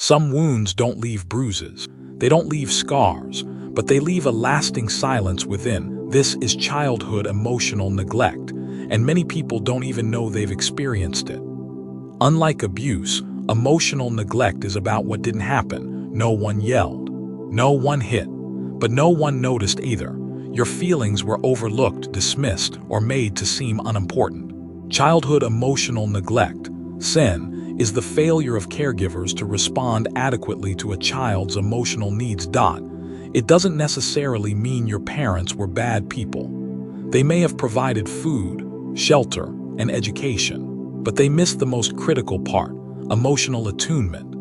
Some wounds don't leave bruises, they don't leave scars, but they leave a lasting silence within. This is childhood emotional neglect, and many people don't even know they've experienced it. Unlike abuse, emotional neglect is about what didn't happen. No one yelled, no one hit, but no one noticed either. Your feelings were overlooked, dismissed, or made to seem unimportant. Childhood emotional neglect, sin, is the failure of caregivers to respond adequately to a child's emotional needs. It doesn't necessarily mean your parents were bad people. They may have provided food, shelter, and education, but they missed the most critical part: emotional attunement.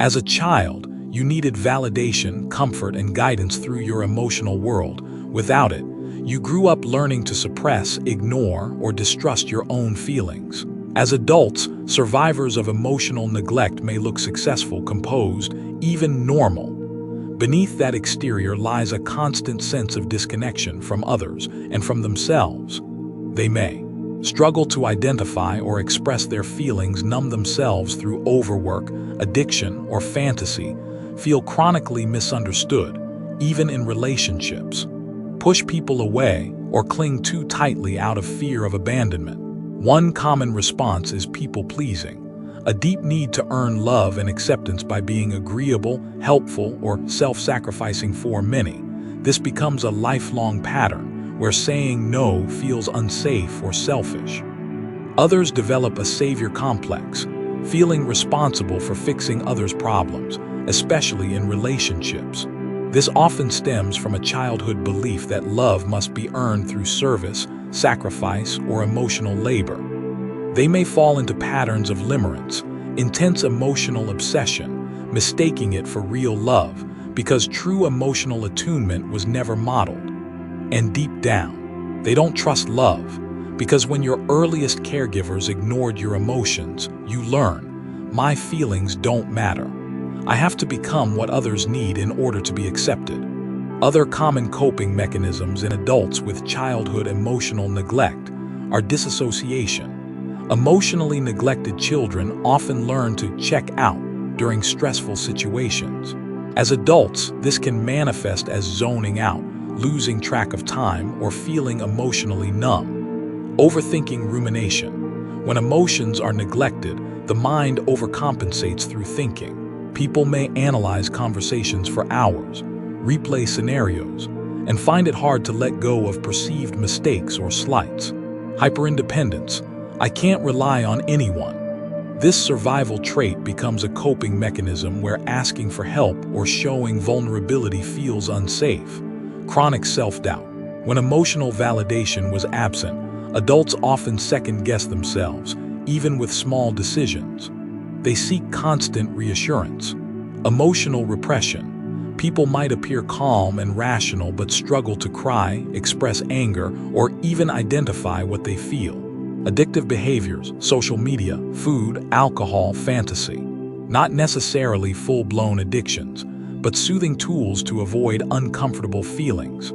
As a child, you needed validation, comfort, and guidance through your emotional world. Without it, you grew up learning to suppress, ignore, or distrust your own feelings. As adults, survivors of emotional neglect may look successful, composed, even normal. Beneath that exterior lies a constant sense of disconnection from others and from themselves. They may struggle to identify or express their feelings, numb themselves through overwork, addiction, or fantasy, feel chronically misunderstood, even in relationships, push people away, or cling too tightly out of fear of abandonment. One common response is people-pleasing, a deep need to earn love and acceptance by being agreeable, helpful, or self-sacrificing. For many, this becomes a lifelong pattern where saying no feels unsafe or selfish. Others develop a savior complex, feeling responsible for fixing others' problems, especially in relationships. This often stems from a childhood belief that love must be earned through service, sacrifice, or emotional labor. They may fall into patterns of limerence, intense emotional obsession, mistaking it for real love because true emotional attunement was never modeled. And deep down, they don't trust love because when your earliest caregivers ignored your emotions, you learn, my feelings don't matter. I have to become what others need in order to be accepted. Other common coping mechanisms in adults with childhood emotional neglect are disassociation. Emotionally neglected children often learn to check out during stressful situations. As adults, this can manifest as zoning out, losing track of time, or feeling emotionally numb. Overthinking rumination. When emotions are neglected, the mind overcompensates through thinking. People may analyze conversations for hours, replay scenarios, and find it hard to let go of perceived mistakes or slights. Hyperindependence. I can't rely on anyone. This survival trait becomes a coping mechanism where asking for help or showing vulnerability feels unsafe. Chronic self-doubt. When emotional validation was absent, adults often second-guess themselves, even with small decisions. They seek constant reassurance. Emotional repression. People might appear calm and rational but struggle to cry, express anger, or even identify what they feel. Addictive behaviors, social media, food, alcohol, fantasy. Not necessarily full-blown addictions, but soothing tools to avoid uncomfortable feelings.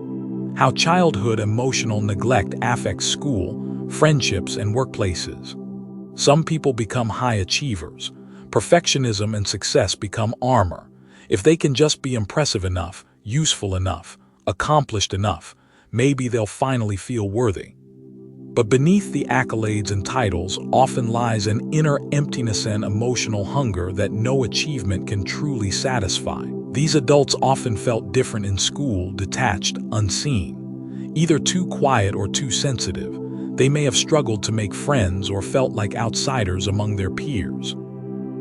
How childhood emotional neglect affects school, friendships, and workplaces. Some people become high achievers. Perfectionism and success become armor. If they can just be impressive enough, useful enough, accomplished enough, maybe they'll finally feel worthy. But beneath the accolades and titles often lies an inner emptiness and emotional hunger that no achievement can truly satisfy. These adults often felt different in school, detached, unseen. Either too quiet or too sensitive, they may have struggled to make friends or felt like outsiders among their peers.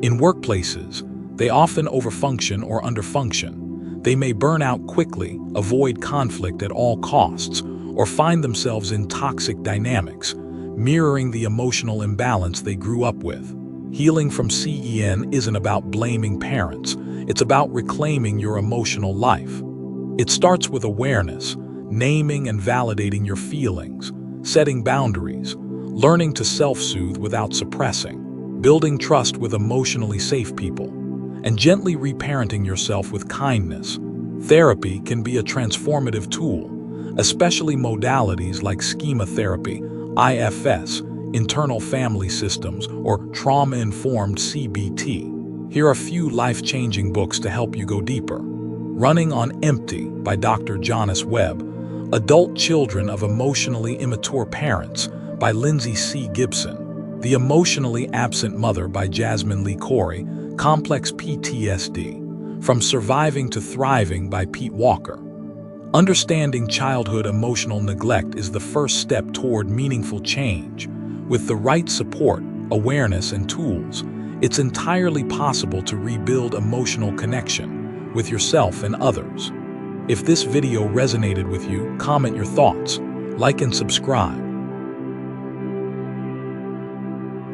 In workplaces, they often overfunction or underfunction. They may burn out quickly, avoid conflict at all costs, or find themselves in toxic dynamics, mirroring the emotional imbalance they grew up with. Healing from CEN isn't about blaming parents, it's about reclaiming your emotional life. It starts with awareness, naming and validating your feelings, setting boundaries, learning to self-soothe without suppressing, building trust with emotionally safe people, and gently reparenting yourself with kindness. Therapy can be a transformative tool, especially modalities like schema therapy, IFS, internal family systems, or trauma-informed CBT. Here are a few life-changing books to help you go deeper. Running on Empty by Dr. Jonas Webb. Adult Children of Emotionally Immature Parents by Lindsay C. Gibson. The Emotionally Absent Mother by Jasmine Lee Corey. Complex PTSD. From Surviving to Thriving by Pete Walker. Understanding childhood emotional neglect is the first step toward meaningful change. With the right support, awareness, and tools, it's entirely possible to rebuild emotional connection with yourself and others. If this video resonated with you, comment your thoughts, like and subscribe.